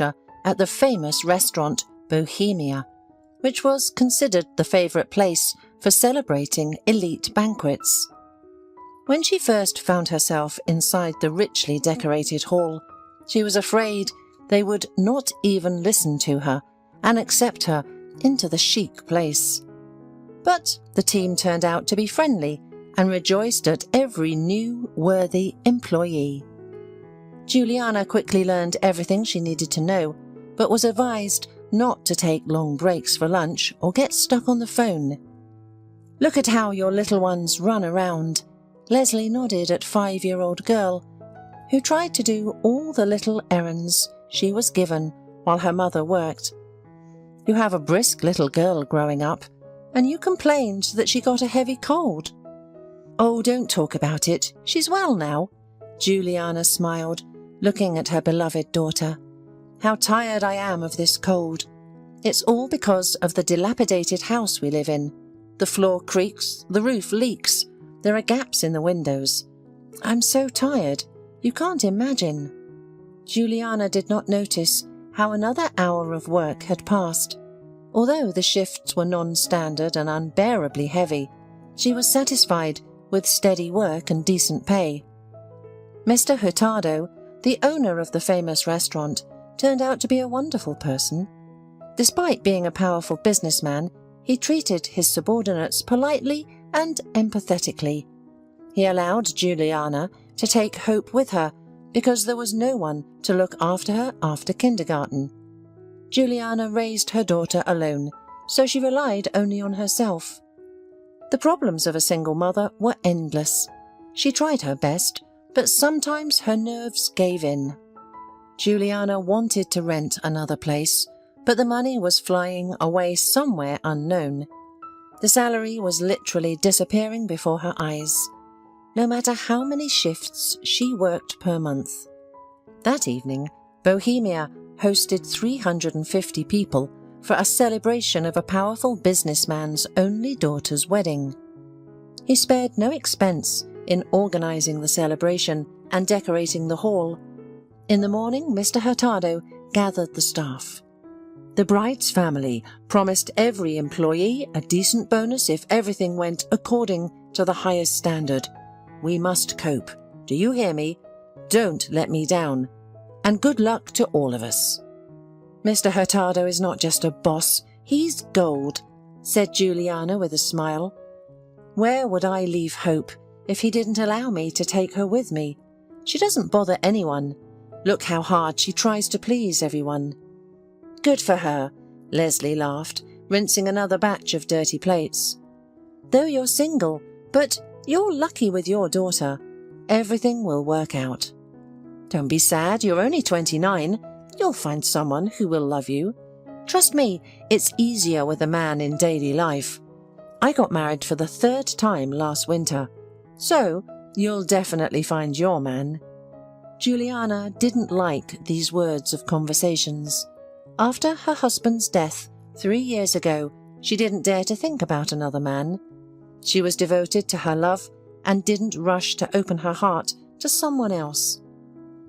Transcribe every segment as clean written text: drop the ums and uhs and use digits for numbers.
at the famous restaurant Bohemia, which was considered the favourite place for celebrating elite banquets. When she first found herself inside the richly decorated hall, she was afraid they would not even listen to her and accept her into the chic place. But the team turned out to be friendly and rejoiced at every new, worthy employee. Juliana quickly learned everything she needed to know, but was advised not to take long breaks for lunch or get stuck on the phone. "Look at how your little ones run around," Leslie nodded at 5-year-old girl, who tried to do all the little errands she was given while her mother worked. "You have a brisk little girl growing up, and you complained that she got a heavy cold." "Oh, don't talk about it. She's well now," Juliana smiled, looking at her beloved daughter. "How tired I am of this cold. It's all because of the dilapidated house we live in. The floor creaks, the roof leaks, there are gaps in the windows. I'm so tired, you can't imagine." Juliana did not notice how another hour of work had passed. Although the shifts were non-standard and unbearably heavy, she was satisfied with steady work and decent pay. Mr. Hurtado, the owner of the famous restaurant, turned out to be a wonderful person. Despite being a powerful businessman, he treated his subordinates politely and empathetically. He allowed Juliana to take Hope with her because there was no one to look after her after kindergarten. Juliana raised her daughter alone, so she relied only on herself. The problems of a single mother were endless. She tried her best, but sometimes her nerves gave in. Juliana wanted to rent another place, but the money was flying away somewhere unknown. The salary was literally disappearing before her eyes, no matter how many shifts she worked per month. That evening, Bohemia hosted 350 people for a celebration of a powerful businessman's only daughter's wedding. He spared no expense in organising the celebration and decorating the hall. In the morning, Mr. Hurtado gathered the staff. The bride's family promised every employee a decent bonus if everything went according to the highest standard. "We must cope. Do you hear me? Don't let me down. And good luck to all of us." "Mr. Hurtado is not just a boss, he's gold," said Juliana with a smile. "Where would I leave Hope if he didn't allow me to take her with me? She doesn't bother anyone. Look how hard she tries to please everyone." "Good for her," Leslie laughed, rinsing another batch of dirty plates. "Though you're single, but you're lucky with your daughter. Everything will work out. Don't be sad, you're only 29. You'll find someone who will love you. Trust me, it's easier with a man in daily life. I got married for the 3rd time last winter, so you'll definitely find your man." Juliana didn't like these words of conversations. After her husband's death 3 years ago, she didn't dare to think about another man. She was devoted to her love and didn't rush to open her heart to someone else.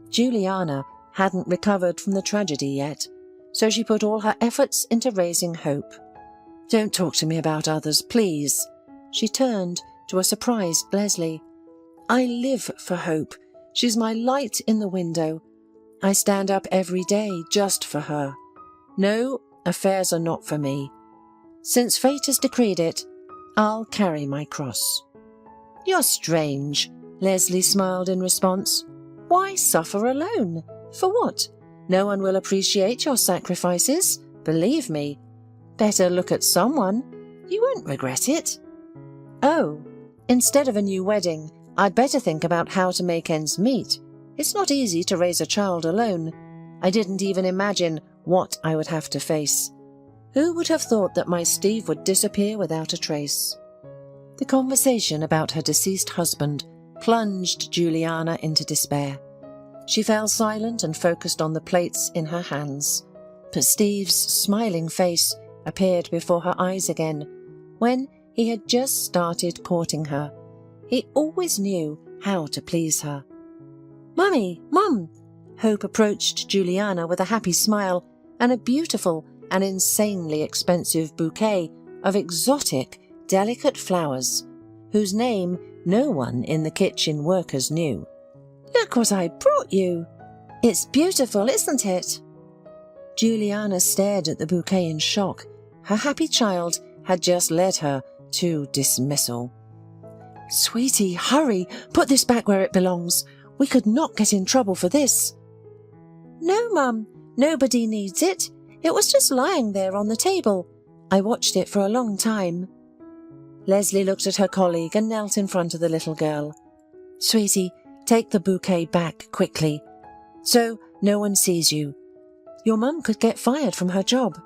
Juliana hadn't recovered from the tragedy yet, so she put all her efforts into raising Hope. "Don't talk to me about others, please." She turned to a surprised Leslie. "I live for Hope. She's my light in the window. I stand up every day just for her. No, affairs are not for me. Since fate has decreed it, I'll carry my cross." "You're strange," Leslie smiled in response. "Why suffer alone? For what? No one will appreciate your sacrifices, believe me. Better look at someone. You won't regret it." "Oh, instead of a new wedding, I'd better think about how to make ends meet. It's not easy to raise a child alone. I didn't even imagine what I would have to face. Who would have thought that my Steve would disappear without a trace?" The conversation about her deceased husband plunged Juliana into despair. She fell silent and focused on the plates in her hands. But Steve's smiling face appeared before her eyes again when he had just started courting her. He always knew how to please her. "Mummy, Mum, Hope approached Juliana with a happy smile and a beautiful and insanely expensive bouquet of exotic, delicate flowers, whose name no one in the kitchen workers knew. "Look what I brought you! It's beautiful, isn't it?" Juliana stared at the bouquet in shock. Her happy child had just led her to dismissal. "Sweetie, hurry! Put this back where it belongs. We could not get in trouble for this." "No, Mum, nobody needs it. It was just lying there on the table. I watched it for a long time." Leslie looked at her colleague and knelt in front of the little girl. "Sweetie, take the bouquet back quickly, so no one sees you. Your mum could get fired from her job."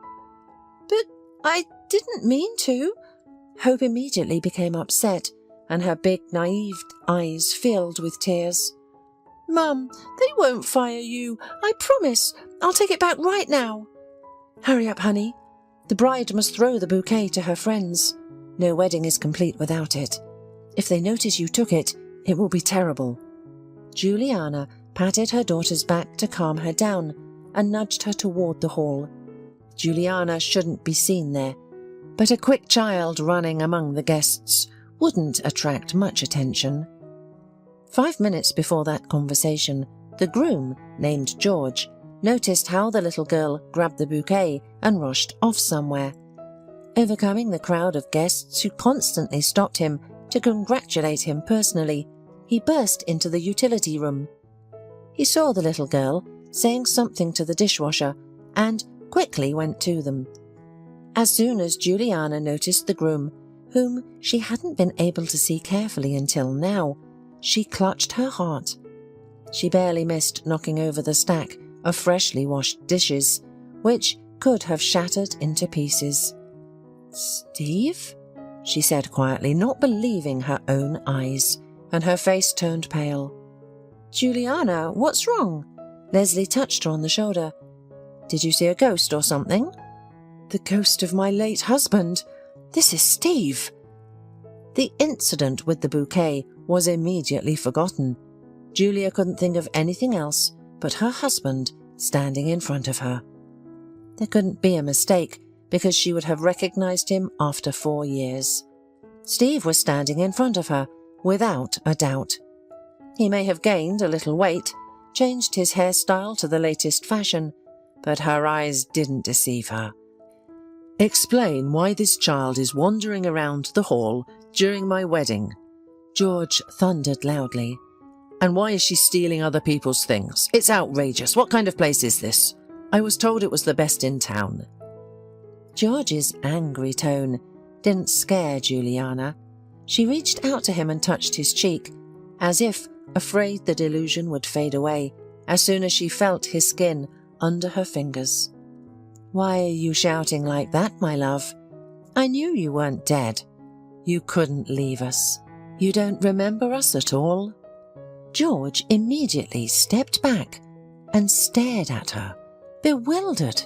"But I didn't mean to." Hope immediately became upset, and her big, naive eyes filled with tears. "Mum, they won't fire you. I promise. I'll take it back right now." "Hurry up, honey. The bride must throw the bouquet to her friends. No wedding is complete without it. If they notice you took it, it will be terrible." Juliana patted her daughter's back to calm her down and nudged her toward the hall. Juliana shouldn't be seen there, but a quick child running among the guests wouldn't attract much attention. 5 minutes before that conversation, the groom, named George, noticed how the little girl grabbed the bouquet and rushed off somewhere. Overcoming the crowd of guests who constantly stopped him to congratulate him personally, he burst into the utility room. He saw the little girl saying something to the dishwasher and quickly went to them. As soon as Juliana noticed the groom, whom she hadn't been able to see carefully until now, she clutched her heart. She barely missed knocking over the stack of freshly washed dishes, which could have shattered into pieces. "Steve?" she said quietly, not believing her own eyes, and her face turned pale. "Juliana, what's wrong?" Leslie touched her on the shoulder. "Did you see a ghost or something?" "The ghost of my late husband. This is Steve." The incident with the bouquet was immediately forgotten. Julia couldn't think of anything else but her husband standing in front of her. There couldn't be a mistake, because she would have recognized him after 4 years. Steve was standing in front of her, without a doubt. He may have gained a little weight, changed his hairstyle to the latest fashion, but her eyes didn't deceive her. "Explain why this child is wandering around the hall during my wedding," George thundered loudly. "And why is she stealing other people's things? It's outrageous. What kind of place is this? I was told it was the best in town." George's angry tone didn't scare Juliana. She reached out to him and touched his cheek, as if afraid the delusion would fade away as soon as she felt his skin under her fingers. "Why are you shouting like that, my love? I knew you weren't dead. You couldn't leave us. You don't remember us at all?" George immediately stepped back and stared at her, bewildered.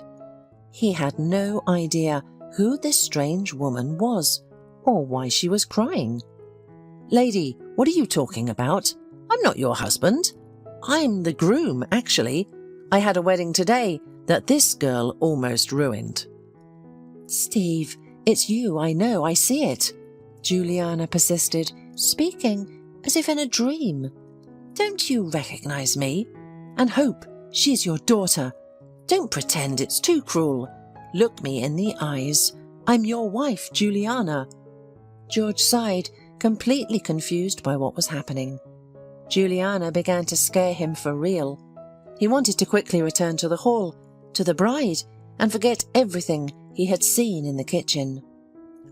He had no idea who this strange woman was, or why she was crying. "Lady, what are you talking about? I'm not your husband. I'm the groom, actually. I had a wedding today that this girl almost ruined." "Steve, it's you, I know, I see it," Juliana persisted, speaking as if in a dream. "Don't you recognize me? And Hope, she's your daughter. Don't pretend, it's too cruel. Look me in the eyes. I'm your wife, Juliana." George sighed, completely confused by what was happening. Juliana began to scare him for real. He wanted to quickly return to the hall, to the bride, and forget everything he had seen in the kitchen.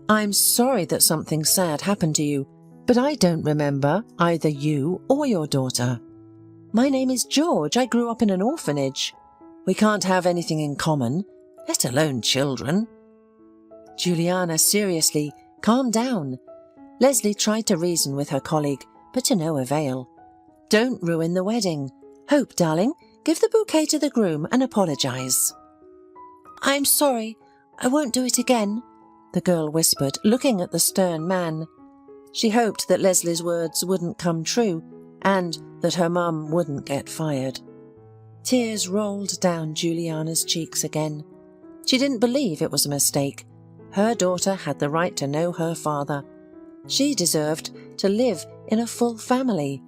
"I'm sorry that something sad happened to you, but I don't remember either you or your daughter. My name is George. I grew up in an orphanage. We can't have anything in common, let alone children." "Juliana, seriously, calm down." Leslie tried to reason with her colleague, but to no avail. "Don't ruin the wedding. Hope, darling, give the bouquet to the groom and apologize." "I'm sorry. I won't do it again," the girl whispered, looking at the stern man. She hoped that Leslie's words wouldn't come true and that her mum wouldn't get fired. Tears rolled down Juliana's cheeks again. She didn't believe it was a mistake. Her daughter had the right to know her father. She deserved to live in a full family.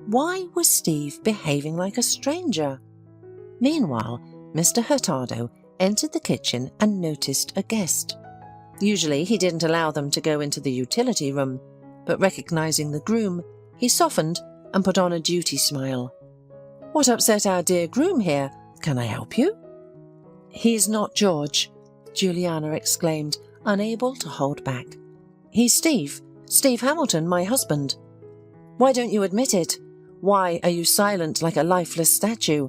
Why was Steve behaving like a stranger? Meanwhile, Mr. Hurtado entered the kitchen and noticed a guest. Usually he didn't allow them to go into the utility room, but recognizing the groom, he softened and put on a duty smile. "What upset our dear groom here? Can I help you?" "He's not George," Juliana exclaimed, unable to hold back. "He's Steve Hamilton, my husband." "Why don't you admit it? Why are you silent like a lifeless statue?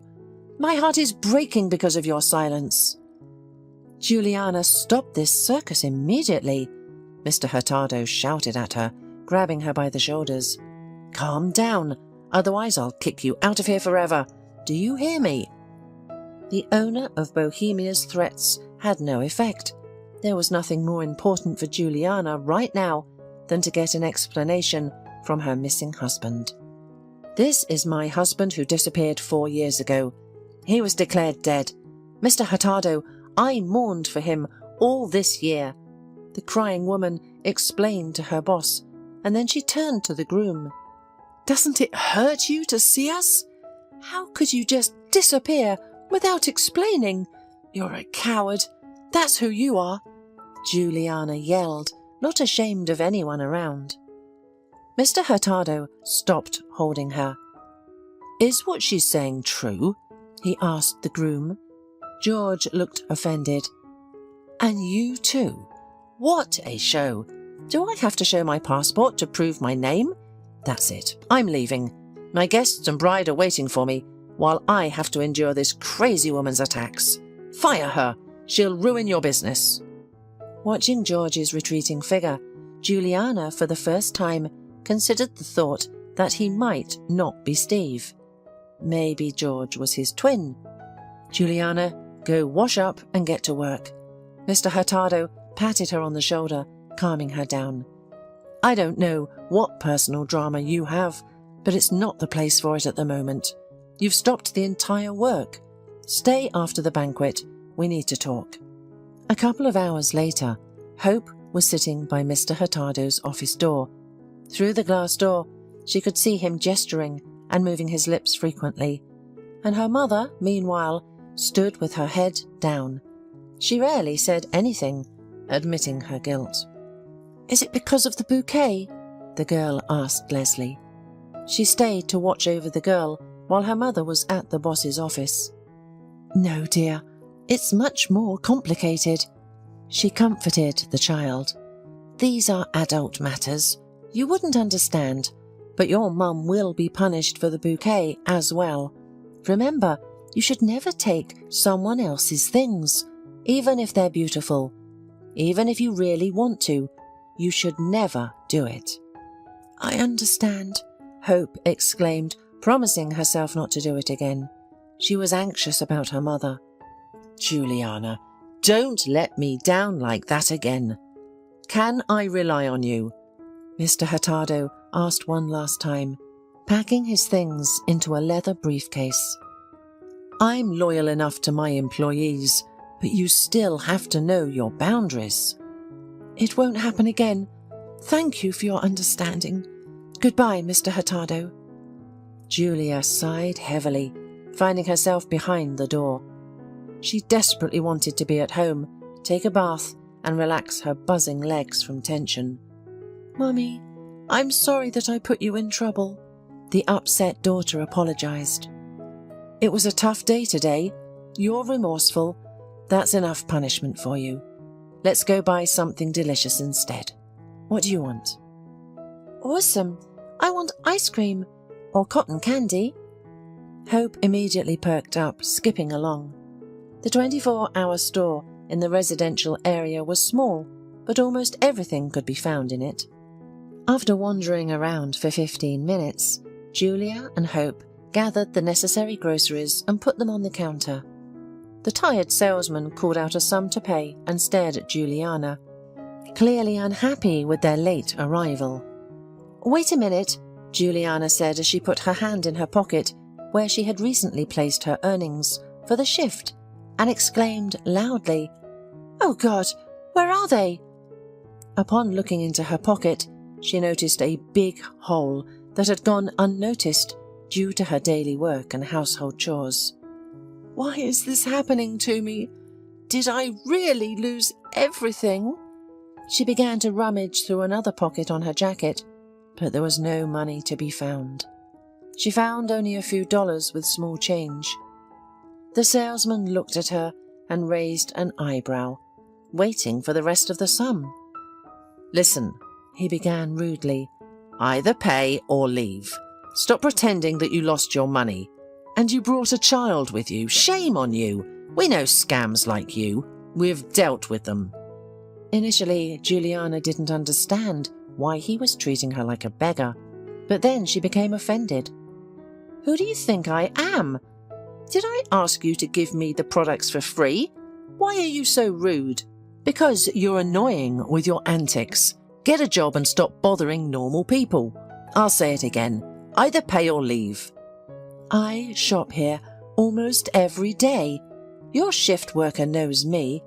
My heart is breaking because of your silence." Juliana stopped this circus immediately. Mr. Hurtado shouted at her, grabbing her by the shoulders. "Calm down, otherwise I'll kick you out of here forever. Do you hear me?" The owner of Bohemia's threats had no effect. There was nothing more important for Juliana right now than to get an explanation from her missing husband. "This is my husband who disappeared 4 years ago. He was declared dead. Mr. Hurtado, I mourned for him all this year," the crying woman explained to her boss, and then she turned to the groom. "Doesn't it hurt you to see us? How could you just disappear without explaining? You're a coward. That's who you are," Juliana yelled, not ashamed of anyone around. Mr. Hurtado stopped holding her. "Is what she's saying true?" he asked the groom. George looked offended. "And you too? What a show! Do I have to show my passport to prove my name? That's it, I'm leaving. My guests and bride are waiting for me, while I have to endure this crazy woman's attacks. Fire her! She'll ruin your business." Watching George's retreating figure, Juliana for the first time considered the thought that he might not be Steve. Maybe George was his twin. "Juliana, go wash up and get to work." Mr. Hurtado patted her on the shoulder, calming her down. "I don't know what personal drama you have, but it's not the place for it at the moment. You've stopped the entire work. Stay after the banquet. We need to talk." A couple of hours later, Hope was sitting by Mr. Hurtado's office door. Through the glass door, she could see him gesturing and moving his lips frequently, and her mother, meanwhile, stood with her head down. She rarely said anything, admitting her guilt. "Is it because of the bouquet?" the girl asked Leslie. She stayed to watch over the girl while her mother was at the boss's office. "No, dear, it's much more complicated," she comforted the child. "These are adult matters. You wouldn't understand, but your mum will be punished for the bouquet as well. Remember, you should never take someone else's things, even if they're beautiful. Even if you really want to, you should never do it." "I understand," Hope exclaimed, promising herself not to do it again. She was anxious about her mother. "Juliana, don't let me down like that again. Can I rely on you?" Mr. Hurtado asked one last time, packing his things into a leather briefcase. "I'm loyal enough to my employees, but you still have to know your boundaries." "It won't happen again. Thank you for your understanding. Goodbye, Mr. Hurtado." Julia sighed heavily, finding herself behind the door. She desperately wanted to be at home, take a bath, and relax her buzzing legs from tension. "Mummy, I'm sorry that I put you in trouble," the upset daughter apologized. "It was a tough day today. You're remorseful. That's enough punishment for you. Let's go buy something delicious instead. What do you want?" "Awesome. I want ice cream. Or cotton candy." Hope immediately perked up, skipping along. The 24-hour store in the residential area was small, but almost everything could be found in it. After wandering around for 15 minutes, Julia and Hope gathered the necessary groceries and put them on the counter. The tired salesman called out a sum to pay and stared at Juliana, clearly unhappy with their late arrival. "Wait a minute," Juliana said as she put her hand in her pocket, where she had recently placed her earnings for the shift and exclaimed loudly, "Oh God, where are they?" Upon looking into her pocket, she noticed a big hole that had gone unnoticed due to her daily work and household chores. "Why is this happening to me? Did I really lose everything?" She began to rummage through another pocket on her jacket, but there was no money to be found. She found only a few dollars with small change. The salesman looked at her and raised an eyebrow, waiting for the rest of the sum. "Listen," he began rudely, "either pay or leave. Stop pretending that you lost your money. And you brought a child with you. Shame on you. We know scams like you. We've dealt with them." Initially, Juliana didn't understand why he was treating her like a beggar, but then she became offended. "Who do you think I am? Did I ask you to give me the products for free? Why are you so rude?" "Because you're annoying with your antics. Get a job and stop bothering normal people. I'll say it again. Either pay or leave." "I shop here almost every day. Your shift worker knows me."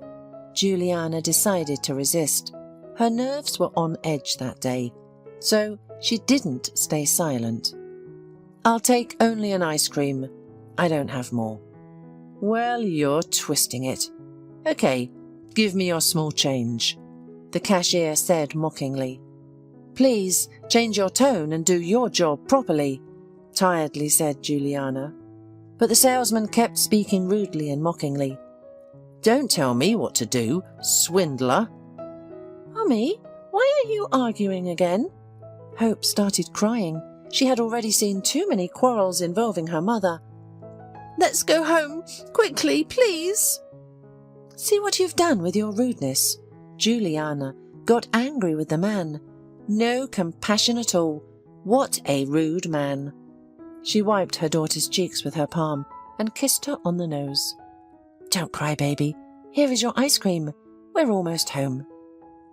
Juliana decided to resist. Her nerves were on edge that day, so she didn't stay silent. "I'll take only an ice cream. I don't have more." "Well, you're twisting it. Okay, give me your small change," the cashier said mockingly. "Please change your tone and do your job properly," tiredly said Juliana. But the salesman kept speaking rudely and mockingly. "Don't tell me what to do, swindler." "Mummy, why are you arguing again?" Hope started crying. She had already seen too many quarrels involving her mother. "Let's go home, quickly, please." "See what you've done with your rudeness." Juliana got angry with the man. No compassion at all. What a rude man. She wiped her daughter's cheeks with her palm and kissed her on the nose. "Don't cry, baby. Here is your ice cream. We're almost home."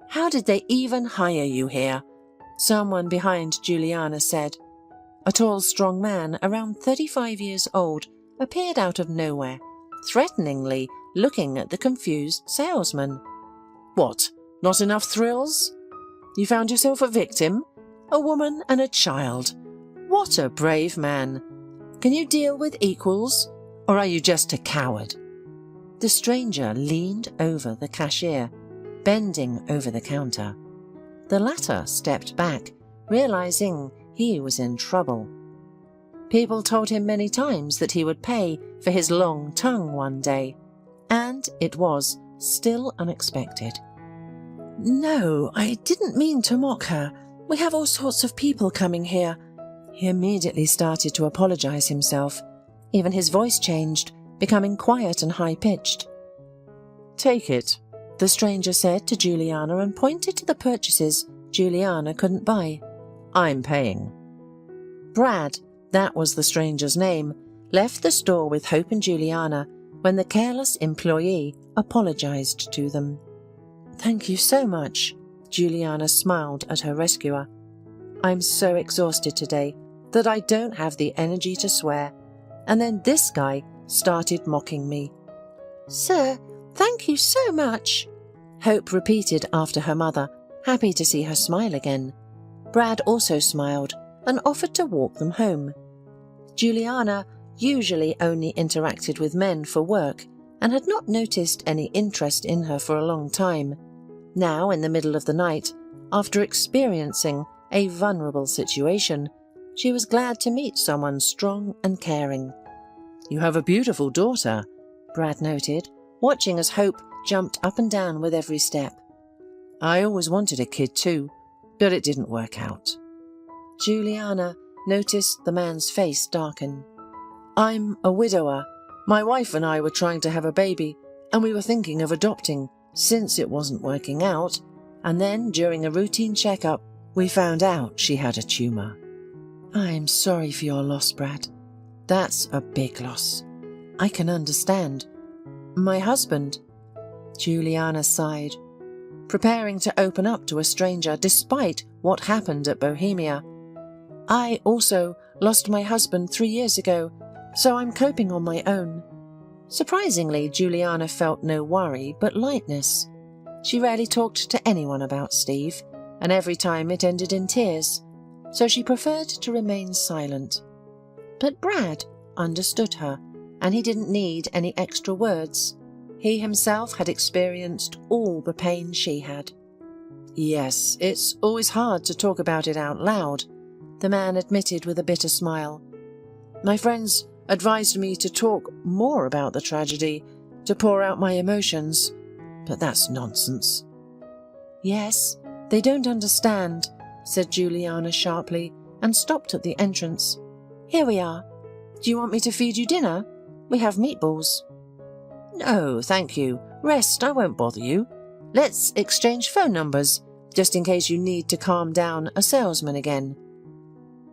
"How did they even hire you here?" someone behind Juliana said. A tall, strong man, around 35 years old, appeared out of nowhere, threateningly looking at the confused salesman. "What, not enough thrills? You found yourself a victim? A woman and a child. What a brave man. Can you deal with equals, or are you just a coward?" The stranger leaned over the cashier, bending over the counter. The latter stepped back, realizing he was in trouble. People told him many times that he would pay for his long tongue one day, and it was still unexpected. "No, I didn't mean to mock her. We have all sorts of people coming here." He immediately started to apologize himself. Even his voice changed, becoming quiet and high-pitched. "Take it," the stranger said to Juliana and pointed to the purchases Juliana couldn't buy. "I'm paying." Brad, that was the stranger's name, left the store with Hope and Juliana when the careless employee apologized to them. "Thank you so much," Juliana smiled at her rescuer. "I'm so exhausted today that I don't have the energy to swear. And then this guy started mocking me." "Sir, thank you so much," Hope repeated after her mother, happy to see her smile again. Brad also smiled and offered to walk them home. Juliana usually only interacted with men for work and had not noticed any interest in her for a long time. Now, in the middle of the night, after experiencing a vulnerable situation, she was glad to meet someone strong and caring. "You have a beautiful daughter," Brad noted, watching as Hope jumped up and down with every step. "I always wanted a kid too, but it didn't work out." Juliana noticed the man's face darken. "I'm a widower. My wife and I were trying to have a baby, and we were thinking of adopting since it wasn't working out, and then during a routine checkup, we found out she had a tumor." "I'm sorry for your loss, Brad. That's a big loss. I can understand. My husband..." Juliana sighed, preparing to open up to a stranger despite what happened at Bohemia. "I also lost my husband 3 years ago, so I'm coping on my own." Surprisingly, Juliana felt no worry but lightness. She rarely talked to anyone about Steve, and every time it ended in tears, so she preferred to remain silent. But Brad understood her, and he didn't need any extra words. He himself had experienced all the pain she had. "Yes, it's always hard to talk about it out loud," the man admitted with a bitter smile. "My friends advised me to talk more about the tragedy, to pour out my emotions, but that's nonsense." "Yes, they don't understand," said Juliana sharply, and stopped at the entrance. "Here we are. Do you want me to feed you dinner? We have meatballs." "No, thank you. Rest, I won't bother you. Let's exchange phone numbers, just in case you need to calm down a salesman again."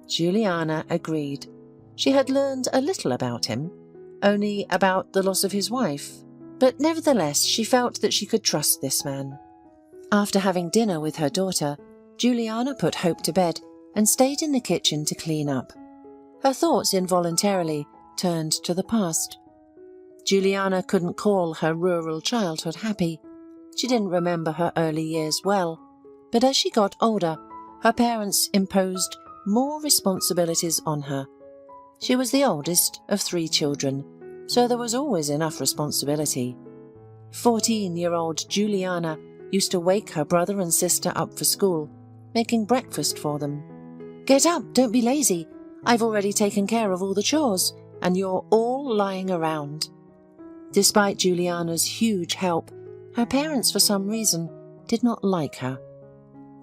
Juliana agreed. She had learned a little about him, only about the loss of his wife, but nevertheless she felt that she could trust this man. After having dinner with her daughter, Juliana put Hope to bed and stayed in the kitchen to clean up. Her thoughts involuntarily turned to the past. Juliana couldn't call her rural childhood happy. She didn't remember her early years well, but as she got older, her parents imposed more responsibilities on her. She was the oldest of 3 children, so there was always enough responsibility. 14-year-old Juliana used to wake her brother and sister up for school, making breakfast for them. "Get up, don't be lazy. I've already taken care of all the chores, and you're all lying around." Despite Juliana's huge help, her parents, for some reason, did not like her.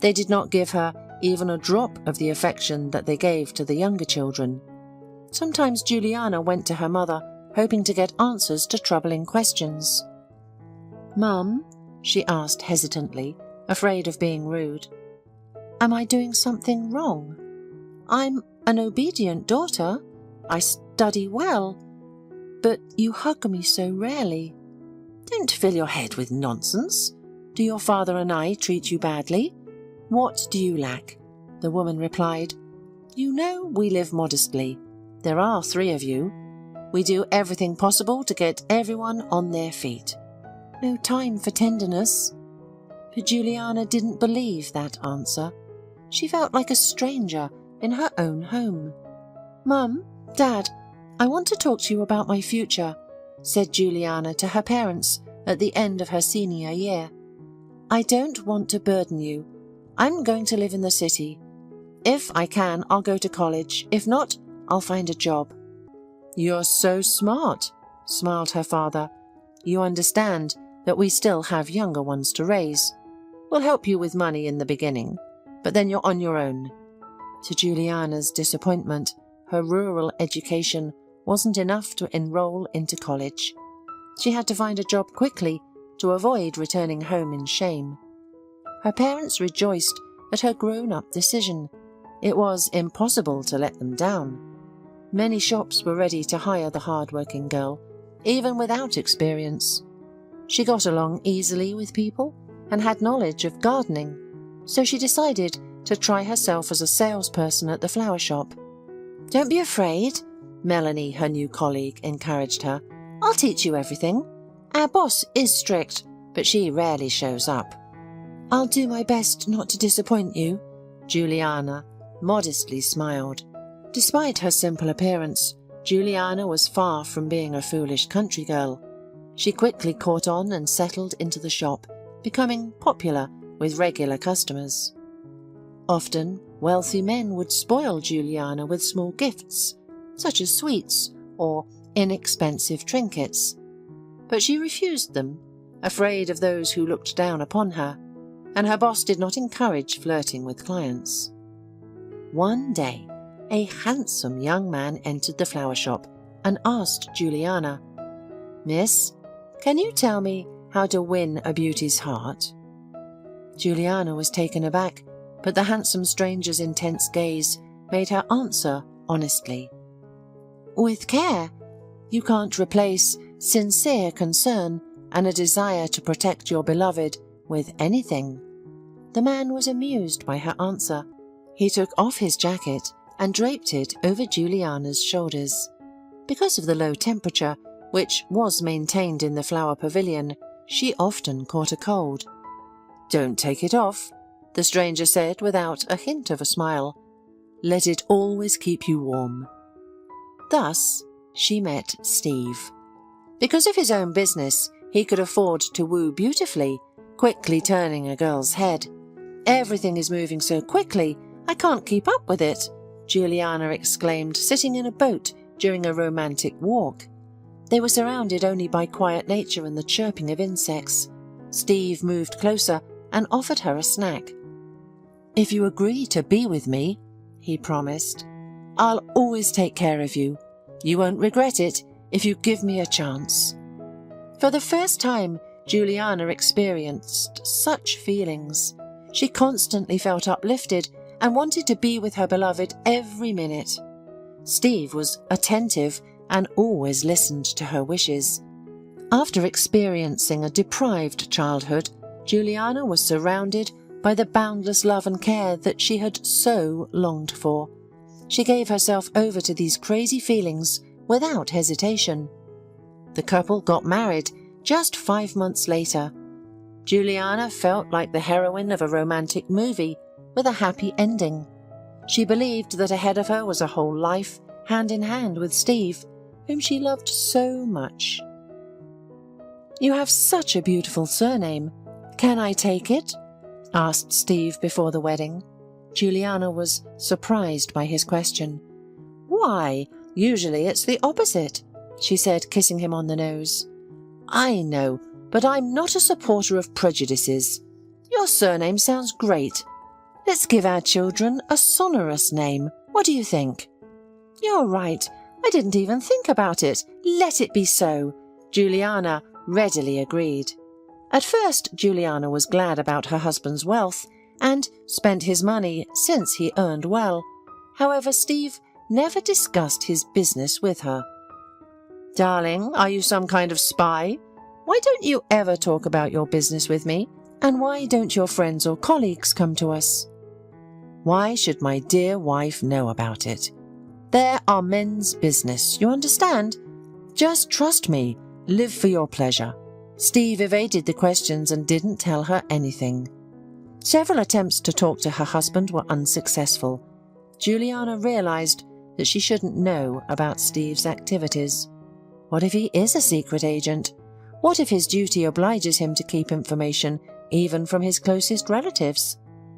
They did not give her even a drop of the affection that they gave to the younger children. Sometimes Juliana went to her mother, hoping to get answers to troubling questions. "Mum," she asked hesitantly, afraid of being rude, "am I doing something wrong? I'm an obedient daughter. I study well, but you hug me so rarely." "Don't fill your head with nonsense. Do your father and I treat you badly? What do you lack?" the woman replied. "You know we live modestly. There are 3 of you. We do everything possible to get everyone on their feet. No time for tenderness." But Juliana didn't believe that answer. She felt like a stranger in her own home. "Mum, Dad, I want to talk to you about my future," said Juliana to her parents at the end of her senior year. "I don't want to burden you. I'm going to live in the city. If I can, I'll go to college. If not, I'll find a job." "You're so smart," smiled her father. "You understand that we still have younger ones to raise. We'll help you with money in the beginning, but then you're on your own." To Juliana's disappointment, her rural education wasn't enough to enroll into college. She had to find a job quickly to avoid returning home in shame. Her parents rejoiced at her grown-up decision. It was impossible to let them down. Many shops were ready to hire the hard-working girl, even without experience. She got along easily with people and had knowledge of gardening, so she decided to try herself as a salesperson at the flower shop. "Don't be afraid," Melanie, her new colleague, encouraged her. "I'll teach you everything. Our boss is strict, but she rarely shows up." "I'll do my best not to disappoint you," Juliana modestly smiled. Despite her simple appearance, Juliana was far from being a foolish country girl. She quickly caught on and settled into the shop, becoming popular with regular customers. Often, wealthy men would spoil Juliana with small gifts, such as sweets or inexpensive trinkets. But she refused them, afraid of those who looked down upon her, and her boss did not encourage flirting with clients. One day, a handsome young man entered the flower shop and asked Juliana, "Miss, can you tell me how to win a beauty's heart?" Juliana was taken aback, but the handsome stranger's intense gaze made her answer honestly. "With care. You can't replace sincere concern and a desire to protect your beloved with anything." The man was amused by her answer. He took off his jacket and draped it over Juliana's shoulders. Because of the low temperature, which was maintained in the flower pavilion, she often caught a cold. "Don't take it off," the stranger said without a hint of a smile. "Let it always keep you warm." Thus, she met Steve. Because of his own business, he could afford to woo beautifully, quickly turning a girl's head. "Everything is moving so quickly, I can't keep up with it," Juliana exclaimed, sitting in a boat during a romantic walk. They were surrounded only by quiet nature and the chirping of insects. Steve moved closer and offered her a snack. "If you agree to be with me," he promised, "I'll always take care of you. You won't regret it if you give me a chance." For the first time, Juliana experienced such feelings. She constantly felt uplifted and wanted to be with her beloved every minute. Steve was attentive and always listened to her wishes. After experiencing a deprived childhood, Juliana was surrounded by the boundless love and care that she had so longed for. She gave herself over to these crazy feelings without hesitation. The couple got married just 5 months later. Juliana felt like the heroine of a romantic movie with a happy ending. She believed that ahead of her was a whole life hand in hand with Steve, whom she loved so much. "You have such a beautiful surname. Can I take it?" asked Steve before the wedding. Juliana was surprised by his question. "Why, usually it's the opposite," she said, kissing him on the nose. "I know, but I'm not a supporter of prejudices. Your surname sounds great. Let's give our children a sonorous name. What do you think?" "You're right. I didn't even think about it. Let it be so," Juliana readily agreed. At first, Juliana was glad about her husband's wealth and spent his money since he earned well. However, Steve never discussed his business with her. "Darling, are you some kind of spy? Why don't you ever talk about your business with me? And why don't your friends or colleagues come to us?" "Why should my dear wife know about it? They're our men's business, you understand? Just trust me. Live for your pleasure." Steve evaded the questions and didn't tell her anything. Several attempts to talk to her husband were unsuccessful. Juliana realized that she shouldn't know about Steve's activities. What if he is a secret agent? What if his duty obliges him to keep information even from his closest relatives?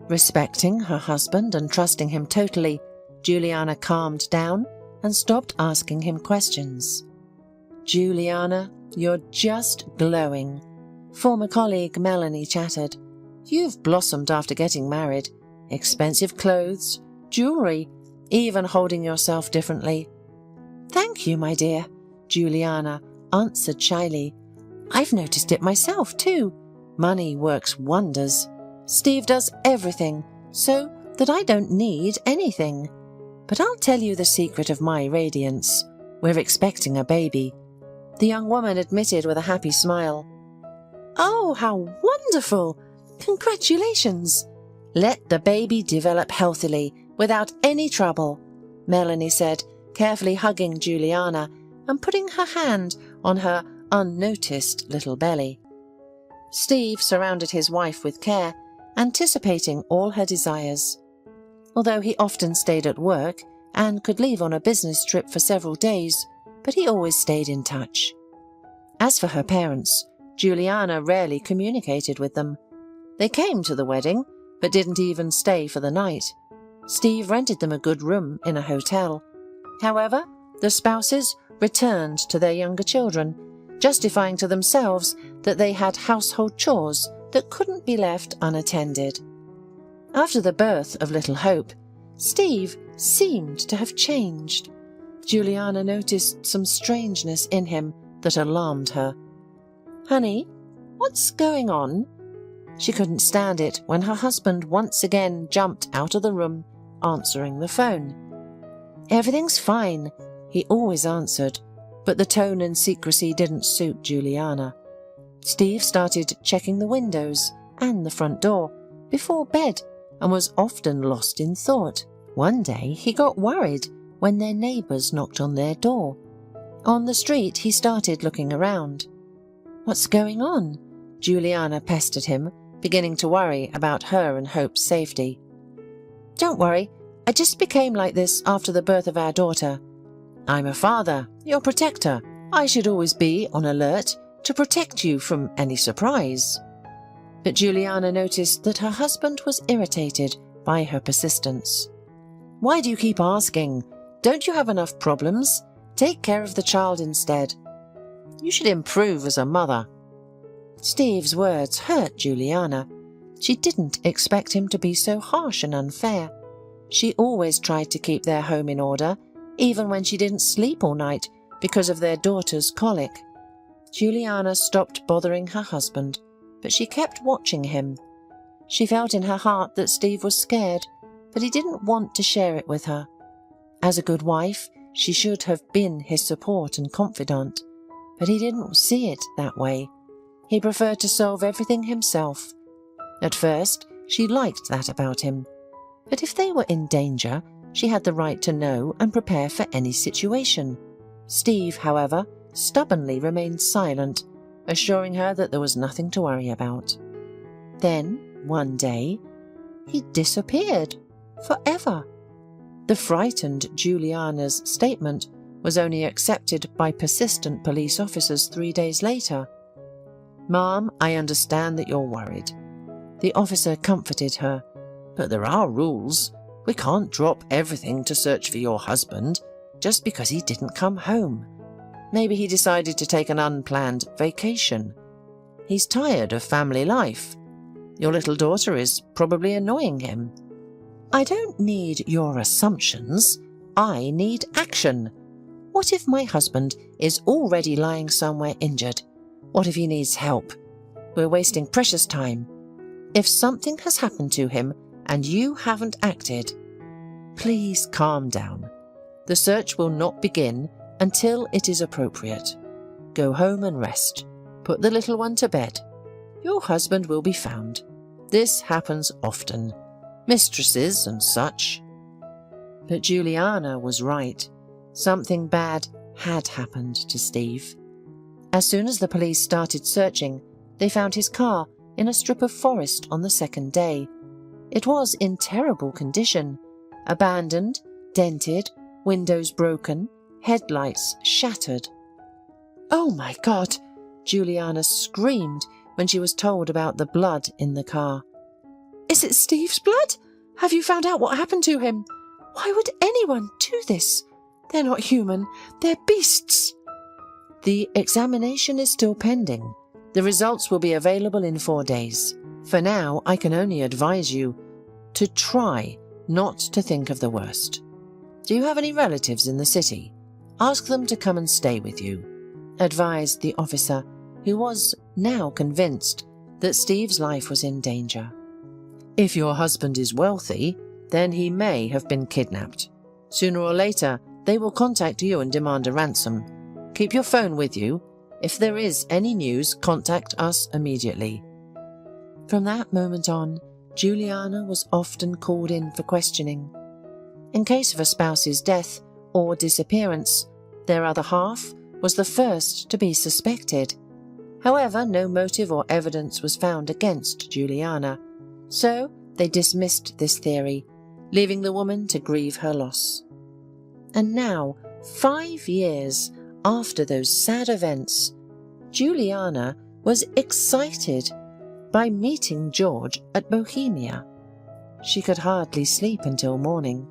Respecting her husband and trusting him totally, Juliana calmed down and stopped asking him questions. "Juliana, you're just glowing," former colleague Melanie chattered. "You've blossomed after getting married. Expensive clothes, jewellery, even holding yourself differently." "Thank you, my dear," Juliana answered shyly. "I've noticed it myself, too. Money works wonders. Steve does everything, so that I don't need anything. But I'll tell you the secret of my radiance. We're expecting a baby," the young woman admitted with a happy smile. "Oh, how wonderful! Congratulations! Let the baby develop healthily, without any trouble," Melanie said, carefully hugging Juliana and putting her hand on her unnoticed little belly. Steve surrounded his wife with care, anticipating all her desires. Although he often stayed at work and could leave on a business trip for several days, but he always stayed in touch. As for her parents, Juliana rarely communicated with them. They came to the wedding, but didn't even stay for the night. Steve rented them a good room in a hotel. However, the spouses returned to their younger children, justifying to themselves that they had household chores that couldn't be left unattended. After the birth of little Hope, Steve seemed to have changed. Juliana noticed some strangeness in him that alarmed her. "Honey, what's going on?" She couldn't stand it when her husband once again jumped out of the room, answering the phone. "Everything's fine," he always answered, but the tone and secrecy didn't suit Juliana. Steve started checking the windows and the front door before bed and was often lost in thought. One day he got worried when their neighbours knocked on their door. On the street, he started looking around. "What's going on?" Juliana pestered him, beginning to worry about her and Hope's safety. "Don't worry, I just became like this after the birth of our daughter. I'm a father, your protector. I should always be on alert to protect you from any surprise." But Juliana noticed that her husband was irritated by her persistence. "Why do you keep asking? Don't you have enough problems? Take care of the child instead. You should improve as a mother." Steve's words hurt Juliana. She didn't expect him to be so harsh and unfair. She always tried to keep their home in order, even when she didn't sleep all night because of their daughter's colic. Juliana stopped bothering her husband, but she kept watching him. She felt in her heart that Steve was scared, but he didn't want to share it with her. As a good wife, she should have been his support and confidant, but he didn't see it that way. He preferred to solve everything himself. At first, she liked that about him. But if they were in danger, she had the right to know and prepare for any situation. Steve, however, stubbornly remained silent, assuring her that there was nothing to worry about. Then, one day, he disappeared forever. The frightened Juliana's statement was only accepted by persistent police officers 3 days later. "Ma'am, I understand that you're worried." The officer comforted her. "But there are rules. We can't drop everything to search for your husband just because he didn't come home. Maybe he decided to take an unplanned vacation. He's tired of family life. Your little daughter is probably annoying him." "I don't need your assumptions. I need action. What if my husband is already lying somewhere injured? What if he needs help? We're wasting precious time. If something has happened to him and you haven't acted, please calm down. The search will not begin until it is appropriate. Go home and rest. Put the little one to bed. Your husband will be found. This happens often. Mistresses and such." But Juliana was right. Something bad had happened to Steve. As soon as the police started searching, they found his car in a strip of forest on the second day. It was in terrible condition, abandoned, dented, windows broken, headlights shattered. "Oh my God!" Juliana screamed when she was told about the blood in the car. "Is it Steve's blood? Have you found out what happened to him? Why would anyone do this? They're not human. They're beasts." "The examination is still pending. The results will be available in 4 days. For now, I can only advise you to try not to think of the worst. Do you have any relatives in the city? Ask them to come and stay with you," advised the officer, who was now convinced that Steve's life was in danger. "If your husband is wealthy, then he may have been kidnapped. Sooner or later, they will contact you and demand a ransom. Keep your phone with you. If there is any news, contact us immediately." From that moment on, Juliana was often called in for questioning. In case of a spouse's death or disappearance, their other half was the first to be suspected. However, no motive or evidence was found against Juliana, so they dismissed this theory, leaving the woman to grieve her loss. And now, 5 years after those sad events, Juliana was excited by meeting George at Bohemia. She could hardly sleep until morning.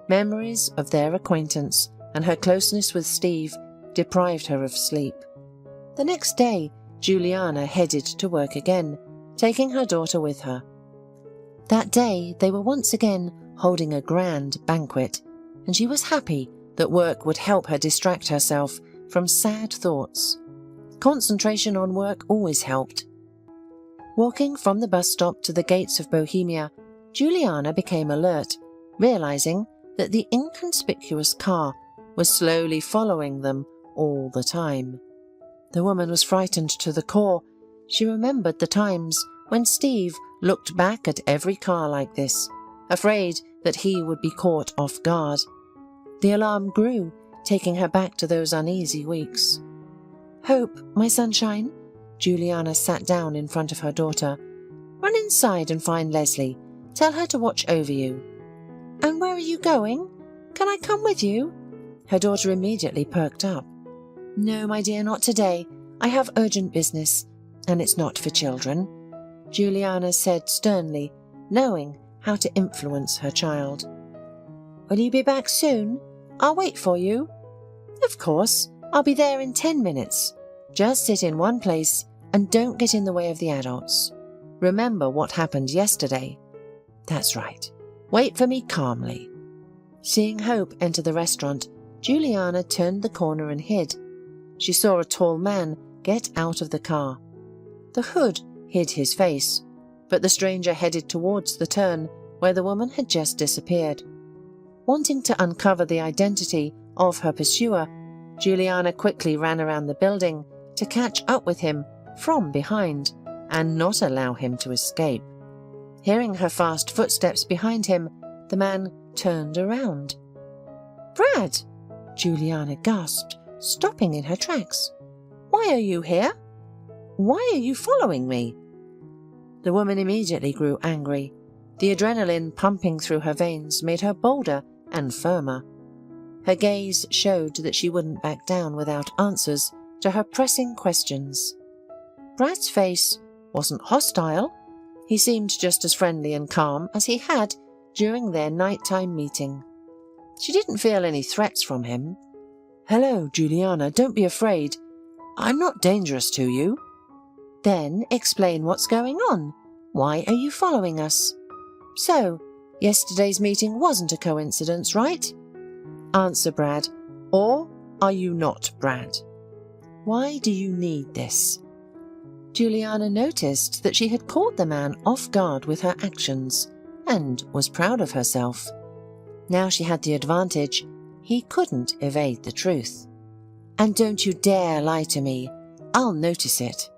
Memories of their acquaintance and her closeness with Steve deprived her of sleep. The next day, Juliana headed to work again, taking her daughter with her. That day, they were once again holding a grand banquet, and she was happy that work would help her distract herself from sad thoughts. Concentration on work always helped. Walking from the bus stop to the gates of Bohemia, Juliana became alert, realizing that the inconspicuous car was slowly following them all the time. The woman was frightened to the core. She remembered the times when Steve looked back at every car like this, afraid that he would be caught off guard. The alarm grew, taking her back to those uneasy weeks. "Hope, my sunshine." Juliana sat down in front of her daughter. "Run inside and find Leslie. Tell her to watch over you." "And where are you going? Can I come with you?" Her daughter immediately perked up. "No, my dear, not today. I have urgent business, and it's not for children," Juliana said sternly, knowing how to influence her child. "Will you be back soon? I'll wait for you." "Of course. I'll be there in 10 minutes. Just sit in one place and don't get in the way of the adults. Remember what happened yesterday." "That's right. Wait for me calmly." Seeing Hope enter the restaurant, Juliana turned the corner and hid. She saw a tall man get out of the car. The hood hid his face, but the stranger headed towards the turn where the woman had just disappeared. Wanting to uncover the identity of her pursuer, Juliana quickly ran around the building to catch up with him from behind and not allow him to escape. Hearing her fast footsteps behind him, the man turned around. "Brad!" Juliana gasped, stopping in her tracks. "Why are you here? Why are you following me?" The woman immediately grew angry. The adrenaline pumping through her veins made her bolder and firmer. Her gaze showed that she wouldn't back down without answers to her pressing questions. Brad's face wasn't hostile. He seemed just as friendly and calm as he had during their nighttime meeting. She didn't feel any threats from him. "Hello, Juliana, don't be afraid. I'm not dangerous to you." "Then explain what's going on. Why are you following us?" "So, yesterday's meeting wasn't a coincidence, right?" "Answer, Brad. Or are you not Brad? Why do you need this?" Juliana noticed that she had caught the man off guard with her actions and was proud of herself. Now she had the advantage. He couldn't evade the truth. "And don't you dare lie to me. I'll notice it."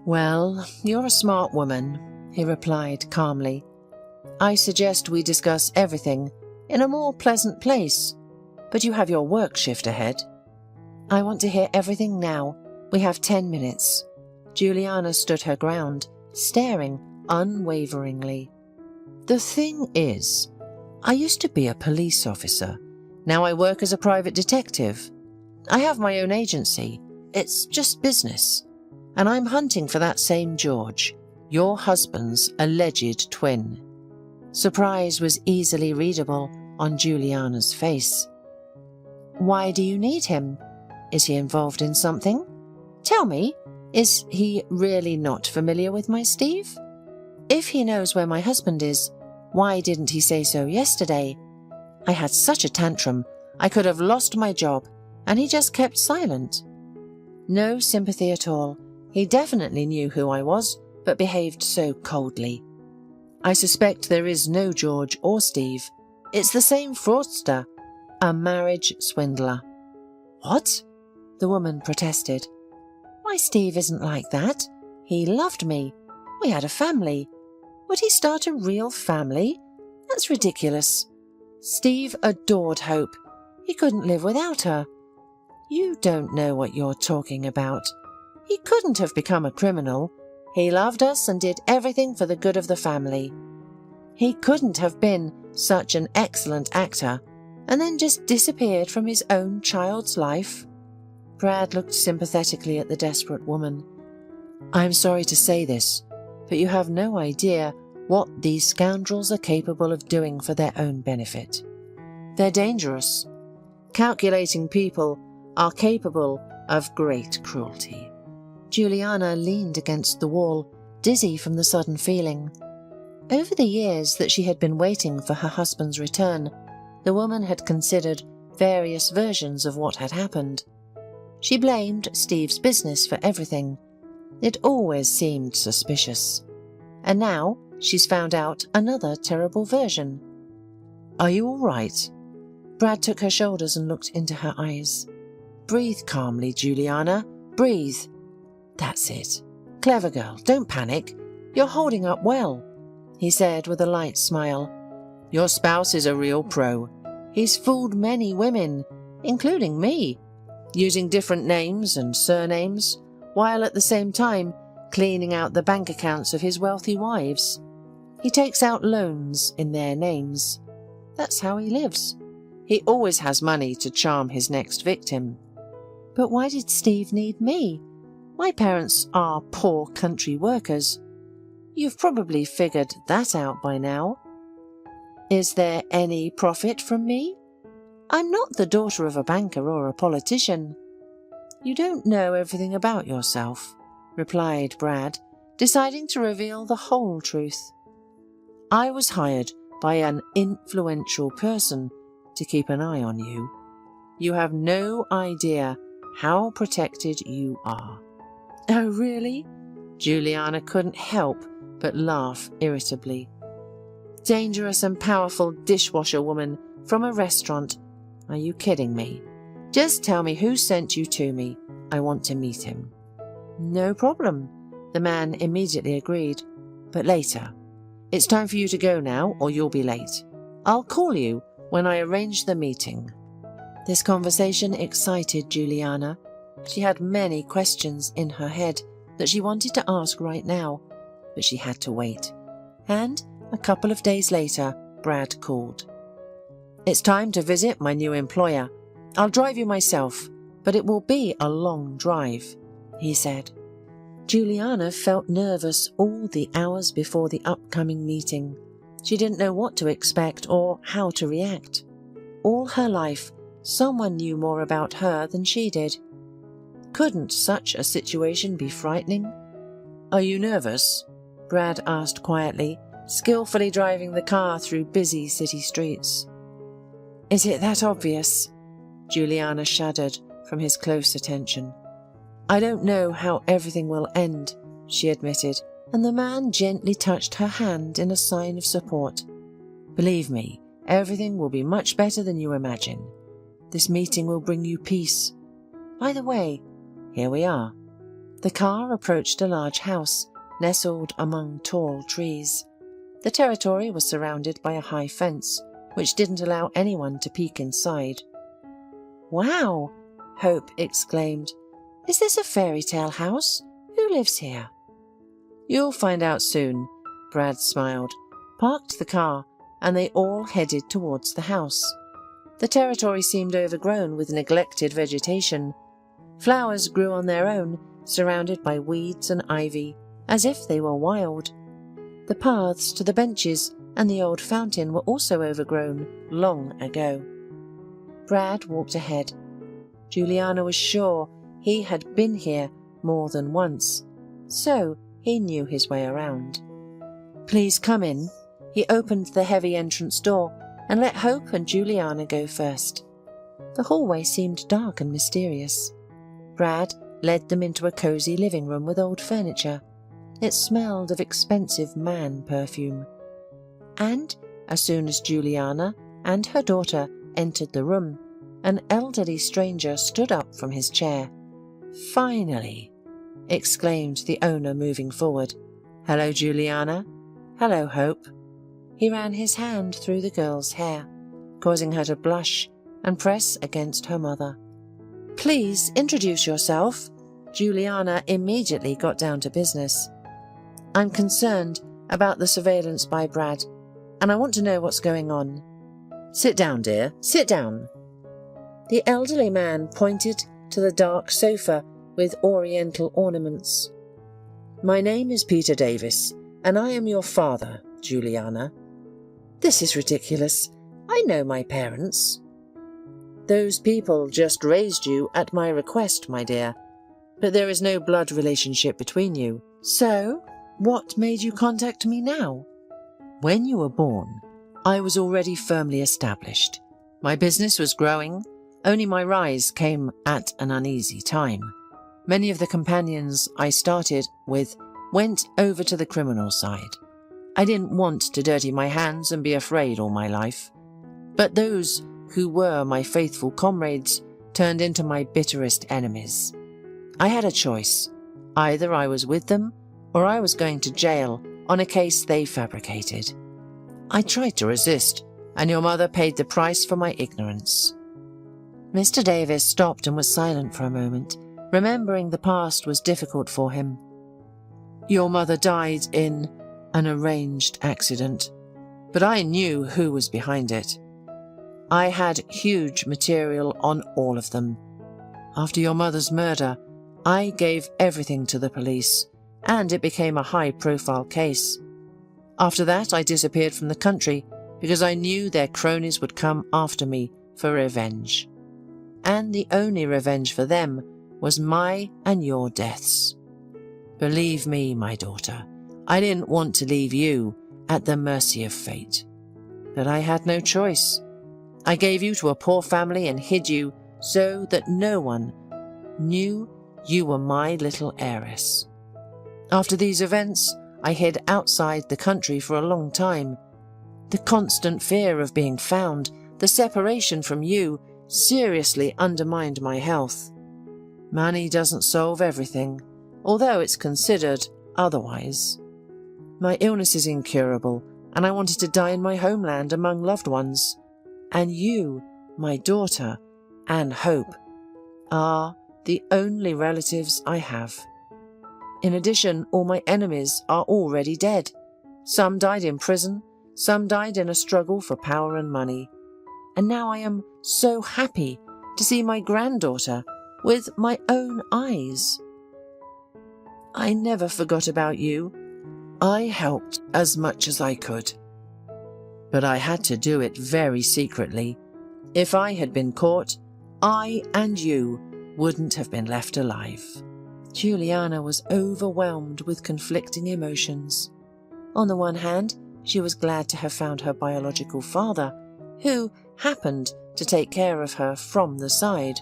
"Well, you're a smart woman," he replied calmly. "I suggest we discuss everything in a more pleasant place, but you have your work shift ahead." "I want to hear everything now. We have 10 minutes. Juliana stood her ground, staring unwaveringly. "The thing is, I used to be a police officer. Now I work as a private detective. I have my own agency. It's just business. And I'm hunting for that same George, your husband's alleged twin." Surprise was easily readable on Juliana's face. "Why do you need him? Is he involved in something? Tell me, is he really not familiar with my Steve? If he knows where my husband is, why didn't he say so yesterday? I had such a tantrum, I could have lost my job, and he just kept silent. No sympathy at all. He definitely knew who I was, but behaved so coldly. I suspect there is no George or Steve. It's the same fraudster, a marriage swindler." "What?" the woman protested. "Why, Steve isn't like that. He loved me. We had a family. Would he start a real family? That's ridiculous. Steve adored Hope. He couldn't live without her. You don't know what you're talking about. He couldn't have become a criminal. He loved us and did everything for the good of the family. He couldn't have been such an excellent actor and then just disappeared from his own child's life." Brad looked sympathetically at the desperate woman. "I'm sorry to say this, but you have no idea what these scoundrels are capable of doing for their own benefit. They're dangerous. Calculating people are capable of great cruelty." Juliana leaned against the wall, dizzy from the sudden feeling. Over the years that she had been waiting for her husband's return, the woman had considered various versions of what had happened. She blamed Steve's business for everything. It always seemed suspicious. And now she's found out another terrible version. "Are you all right?" Brad took her shoulders and looked into her eyes. "Breathe calmly, Juliana. Breathe. That's it. Clever girl, don't panic. You're holding up well," he said with a light smile. "Your spouse is a real pro. He's fooled many women. including me, using different names and surnames, while at the same time cleaning out the bank accounts of his wealthy wives. He takes out loans in their names. That's how he lives. He always has money to charm his next victim. But why did Steve need me? My parents are poor country workers. You've probably figured that out by now. Is there any profit from me? I'm not the daughter of a banker or a politician. You don't know everything about yourself, replied Brad, deciding to reveal the whole truth. I was hired by an influential person to keep an eye on you. You have no idea how protected you are. Oh, really? Juliana couldn't help but laugh irritably. Dangerous and powerful dishwasher woman from a restaurant. Are you kidding me? Just tell me who sent you to me. I want to meet him. No problem, the man immediately agreed. But later. It's time for you to go now or you'll be late. I'll call you when I arrange the meeting. This conversation excited Juliana. She had many questions in her head that she wanted to ask right now, but she had to wait. And a couple of days later, Brad called. It's time to visit my new employer. I'll drive you myself, but it will be a long drive, he said. Juliana felt nervous all the hours before the upcoming meeting. She didn't know what to expect or how to react. All her life, someone knew more about her than she did. Couldn't such a situation be frightening? Are you nervous? Brad asked quietly, skillfully driving the car through busy city streets. Is it that obvious? Juliana shuddered from his close attention. I don't know how everything will end, she admitted, and the man gently touched her hand in a sign of support. Believe me, everything will be much better than you imagine. This meeting will bring you peace. By the way, here we are. The car approached a large house, nestled among tall trees. The territory was surrounded by a high fence, which didn't allow anyone to peek inside. Wow! Hope exclaimed. Is this a fairy tale house? Who lives here? You'll find out soon, Brad smiled, parked the car, and they all headed towards the house. The territory seemed overgrown with neglected vegetation. Flowers grew on their own, surrounded by weeds and ivy, as if they were wild. The paths to the benches and the old fountain were also overgrown long ago. Brad walked ahead. Juliana was sure he had been here more than once, so he knew his way around. Please come in. He opened the heavy entrance door and let Hope and Juliana go first. The hallway seemed dark and mysterious. Brad led them into a cozy living room with old furniture. It smelled of expensive man perfume. And as soon as Juliana and her daughter entered the room, an elderly stranger stood up from his chair. Finally, exclaimed the owner, moving forward. Hello, Juliana. Hello, Hope. He ran his hand through the girl's hair, causing her to blush and press against her mother. Please introduce yourself. Juliana immediately got down to business. I'm concerned about the surveillance by Brad, and I want to know what's going on. Sit down, dear. Sit down. The elderly man pointed to the dark sofa with oriental ornaments. My name is Peter Davis, and I am your father, Juliana. This is ridiculous. I know my parents. Those people just raised you at my request, my dear, but there is no blood relationship between you. So, what made you contact me now? When you were born, I was already firmly established. My business was growing, only my rise came at an uneasy time. Many of the companions I started with went over to the criminal side. I didn't want to dirty my hands and be afraid all my life. But those who were my faithful comrades turned into my bitterest enemies. I had a choice. Either I was with them, or I was going to jail on a case they fabricated. I tried to resist, and your mother paid the price for my ignorance. Mr. Davis stopped and was silent for a moment, remembering the past was difficult for him. Your mother died in an arranged accident, but I knew who was behind it. I had huge material on all of them. After your mother's murder, I gave everything to the police, and it became a high-profile case. After that, I disappeared from the country because I knew their cronies would come after me for revenge. And the only revenge for them was my and your deaths. Believe me, my daughter, I didn't want to leave you at the mercy of fate. But I had no choice. I gave you to a poor family and hid you so that no one knew you were my little heiress. After these events, I hid outside the country for a long time. The constant fear of being found, the separation from you, seriously undermined my health. Money doesn't solve everything, although it's considered otherwise. My illness is incurable, and I wanted to die in my homeland among loved ones. And you, my daughter, and Hope, are the only relatives I have. In addition, all my enemies are already dead. Some died in prison, some died in a struggle for power and money. And now I am so happy to see my granddaughter with my own eyes. I never forgot about you. I helped as much as I could. But I had to do it very secretly. If I had been caught, I and you wouldn't have been left alive. Juliana was overwhelmed with conflicting emotions. On the one hand, she was glad to have found her biological father, who happened to take care of her from the side.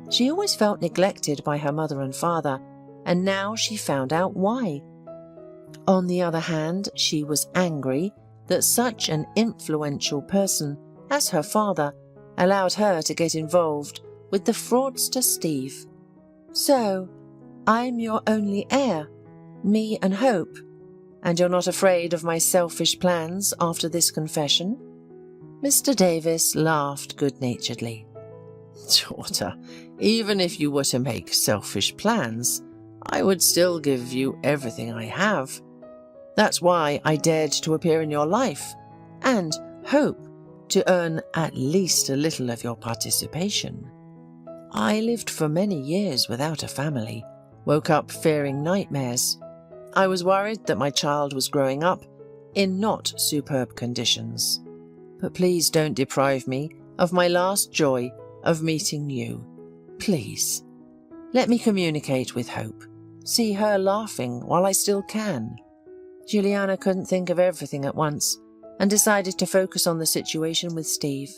She always felt neglected by her mother and father, and now she found out why. On the other hand, she was angry that such an influential person as her father allowed her to get involved with the fraudster Steve. So, I'm your only heir, me and Hope, and you're not afraid of my selfish plans after this confession? Mr. Davis laughed good-naturedly. Daughter, even if you were to make selfish plans, I would still give you everything I have. That's why I dared to appear in your life, and hope to earn at least a little of your participation. I lived for many years without a family, woke up fearing nightmares. I was worried that my child was growing up in not superb conditions. But please don't deprive me of my last joy of meeting you. Please. Let me communicate with Hope. See her laughing while I still can. Juliana couldn't think of everything at once and decided to focus on the situation with Steve.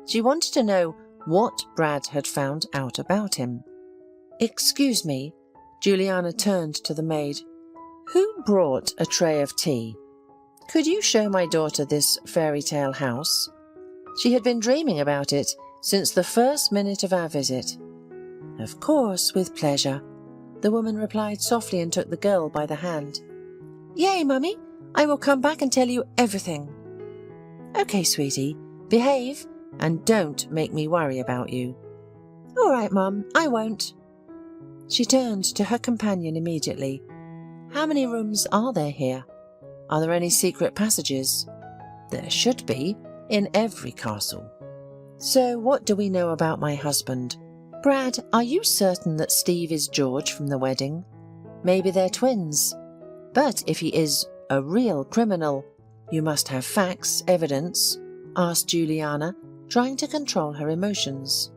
She wanted to know what Brad had found out about him. Excuse me, Juliana turned to the maid. Who brought a tray of tea? Could you show my daughter this fairy tale house? She had been dreaming about it since the first minute of our visit. Of course, with pleasure, the woman replied softly and took the girl by the hand. Yay, Mummy! I will come back and tell you everything. Okay, sweetie, behave and don't make me worry about you. All right, Mum, I won't. She turned to her companion immediately. How many rooms are there here? Are there any secret passages? There should be, in every castle. So what do we know about my husband? Brad, are you certain that Steve is George from the wedding? Maybe they're twins. But if he is a real criminal, you must have facts, evidence, asked Juliana, trying to control her emotions.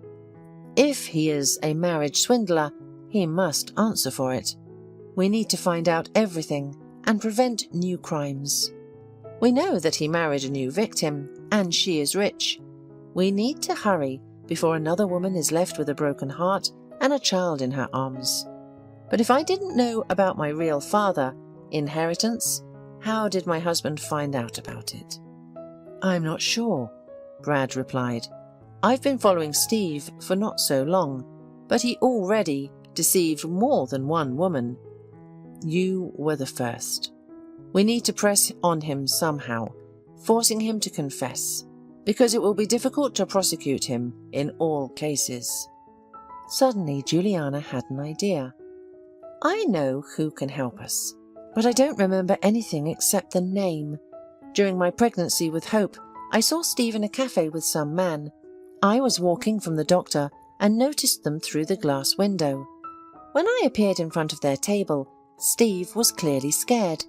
If he is a marriage swindler, he must answer for it. We need to find out everything and prevent new crimes. We know that he married a new victim, and she is rich. We need to hurry before another woman is left with a broken heart and a child in her arms. But if I didn't know about my real father, inheritance, how did my husband find out about it? I'm not sure, Brad replied. I've been following Steve for not so long, but he already deceived more than one woman. You were the first. We need to press on him somehow, forcing him to confess, because it will be difficult to prosecute him in all cases. Suddenly, Juliana had an idea. I know who can help us, but I don't remember anything except the name. During my pregnancy with Hope, I saw Steve in a cafe with some man. I was walking from the doctor and noticed them through the glass window. When I appeared in front of their table, Steve was clearly scared.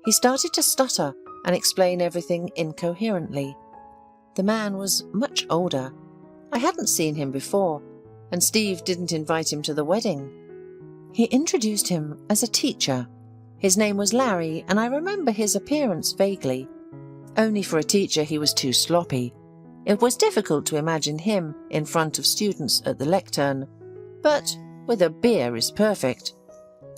He started to stutter and explain everything incoherently. The man was much older. I hadn't seen him before, and Steve didn't invite him to the wedding. He introduced him as a teacher. His name was Larry, and I remember his appearance vaguely. Only for a teacher he was too sloppy. It was difficult to imagine him in front of students at the lectern, but with a beer is perfect.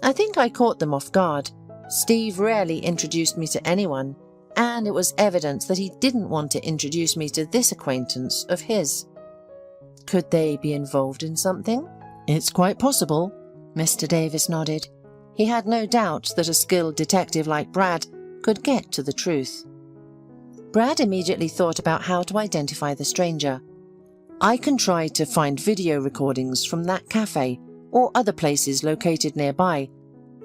I think I caught them off guard. Steve rarely introduced me to anyone, and it was evident that he didn't want to introduce me to this acquaintance of his. Could they be involved in something? It's quite possible, Mr. Davis nodded. He had no doubt that a skilled detective like Brad could get to the truth. Brad immediately thought about how to identify the stranger. I can try to find video recordings from that cafe or other places located nearby.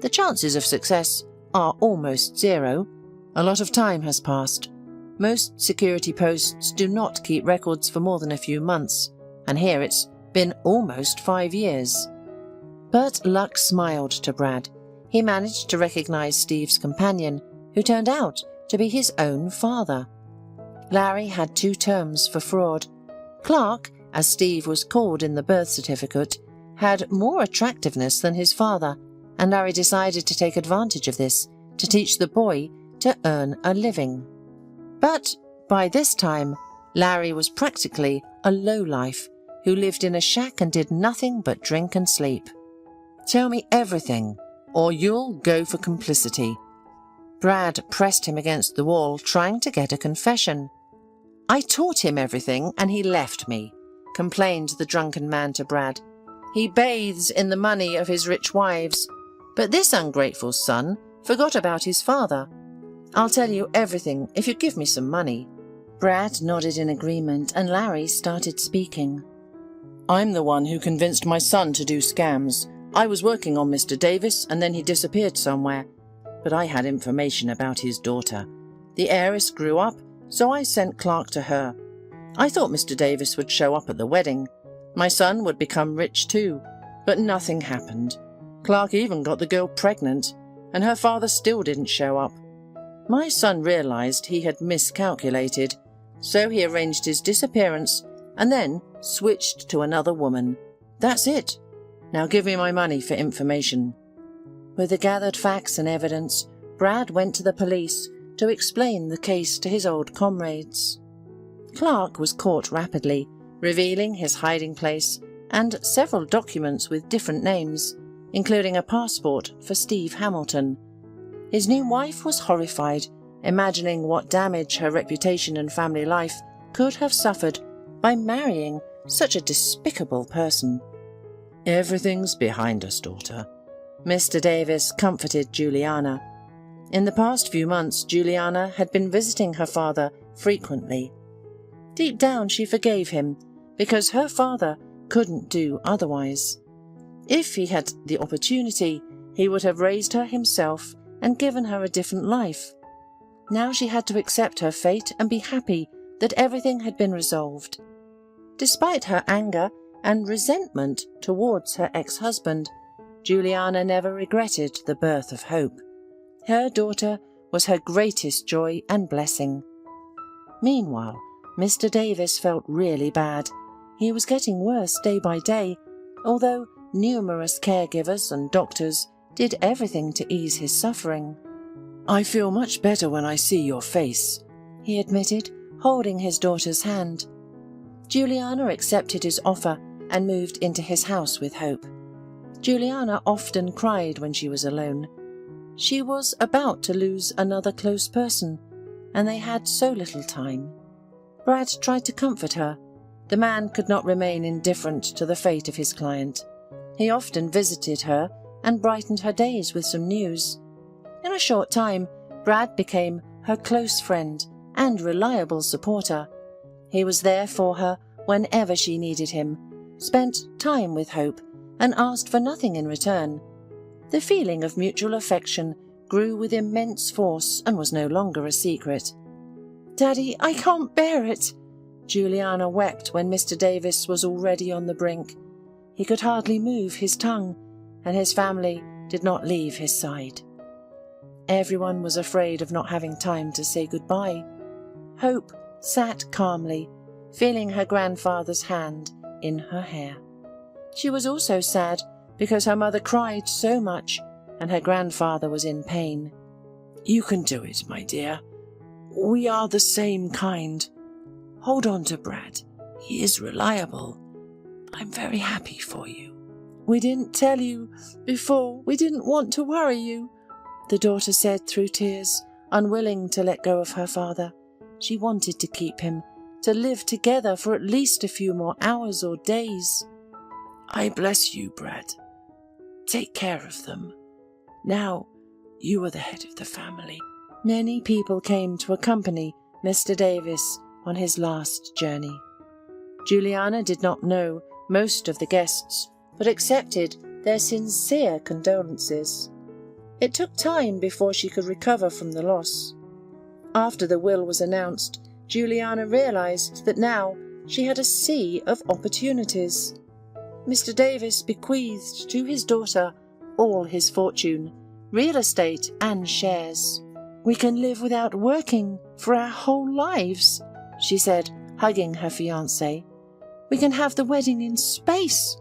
The chances of success are almost zero. A lot of time has passed. Most security posts do not keep records for more than a few months, and here it's been almost 5 years. But luck smiled to Brad. He managed to recognize Steve's companion, who turned out to be his own father. Larry had 2 terms for fraud. Clark, as Steve was called in the birth certificate, had more attractiveness than his father, and Larry decided to take advantage of this to teach the boy to earn a living. But by this time, Larry was practically a lowlife who lived in a shack and did nothing but drink and sleep. Tell me everything, or you'll go for complicity. Brad pressed him against the wall, trying to get a confession. I taught him everything and he left me, complained the drunken man to Brad. He bathes in the money of his rich wives, but this ungrateful son forgot about his father. I'll tell you everything if you give me some money. Brad nodded in agreement and Larry started speaking. I'm the one who convinced my son to do scams. I was working on Mr. Davis and then he disappeared somewhere. But I had information about his daughter. The heiress grew up, so I sent Clark to her. I thought Mr. Davis would show up at the wedding. My son would become rich too, but nothing happened. Clark even got the girl pregnant, and her father still didn't show up. My son realized he had miscalculated, so he arranged his disappearance and then switched to another woman. That's it. Now give me my money for information. With the gathered facts and evidence, Brad went to the police to explain the case to his old comrades. Clark was caught rapidly, revealing his hiding place and several documents with different names, including a passport for Steve Hamilton. His new wife was horrified, imagining what damage her reputation and family life could have suffered by marrying such a despicable person. Everything's behind us, daughter. Mr. Davis comforted Juliana. In the past few months, Juliana had been visiting her father frequently. Deep down, she forgave him, because her father couldn't do otherwise. If he had the opportunity, he would have raised her himself and given her a different life. Now she had to accept her fate and be happy that everything had been resolved. Despite her anger and resentment towards her ex-husband, Juliana never regretted the birth of Hope. Her daughter was her greatest joy and blessing. Meanwhile, Mr. Davis felt really bad. He was getting worse day by day, although numerous caregivers and doctors did everything to ease his suffering. I feel much better when I see your face, he admitted, holding his daughter's hand. Juliana accepted his offer and moved into his house with Hope. Juliana often cried when she was alone. She was about to lose another close person, and they had so little time. Brad tried to comfort her. The man could not remain indifferent to the fate of his client. He often visited her and brightened her days with some news. In a short time, Brad became her close friend and reliable supporter. He was there for her whenever she needed him, spent time with Hope, and asked for nothing in return. The feeling of mutual affection grew with immense force and was no longer a secret. "Daddy, I can't bear it!" Juliana wept when Mr. Davis was already on the brink. He could hardly move his tongue, and his family did not leave his side. Everyone was afraid of not having time to say goodbye. Hope sat calmly, feeling her grandfather's hand in her hair. She was also sad because her mother cried so much and her grandfather was in pain. "You can do it, my dear. We are the same kind. Hold on to Brad. He is reliable. I'm very happy for you." "We didn't tell you before. We didn't want to worry you," the daughter said through tears, unwilling to let go of her father. She wanted to keep him, to live together for at least a few more hours or days. "I bless you, Brad. Take care of them. Now you are the head of the family." Many people came to accompany Mr. Davis on his last journey. Juliana did not know most of the guests, but accepted their sincere condolences. It took time before she could recover from the loss. After the will was announced, Juliana realized that now she had a sea of opportunities. Mr. Davis bequeathed to his daughter all his fortune, real estate and shares. "We can live without working for our whole lives," she said, hugging her fiancé. "We can have the wedding in space."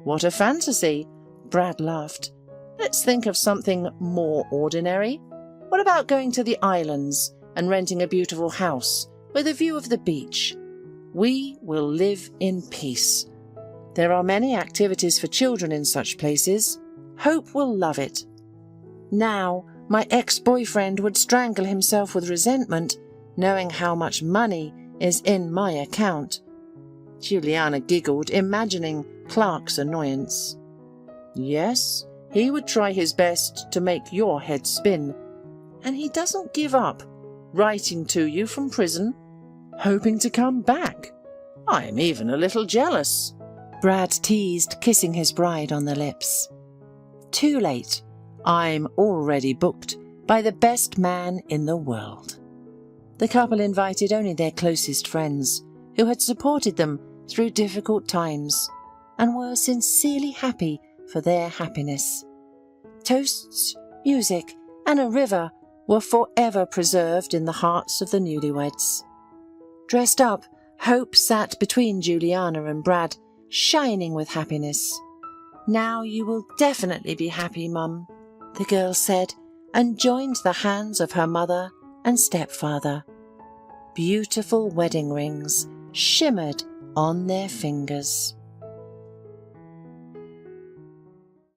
"What a fantasy!" Brad laughed. "Let's think of something more ordinary. What about going to the islands and renting a beautiful house with a view of the beach? We will live in peace. There are many activities for children in such places. Hope will love it. Now, my ex-boyfriend would strangle himself with resentment, knowing how much money is in my account." Juliana giggled, imagining Clark's annoyance. "Yes, he would try his best to make your head spin. And he doesn't give up, writing to you from prison, hoping to come back. I'm even a little jealous," Brad teased, kissing his bride on the lips. "Too late. I'm already booked by the best man in the world." The couple invited only their closest friends, who had supported them through difficult times, and were sincerely happy for their happiness. Toasts, music, and a river were forever preserved in the hearts of the newlyweds. Dressed up, Hope sat between Juliana and Brad, shining with happiness. "Now you will definitely be happy, Mum," the girl said, and joined the hands of her mother and stepfather. Beautiful wedding rings shimmered on their fingers.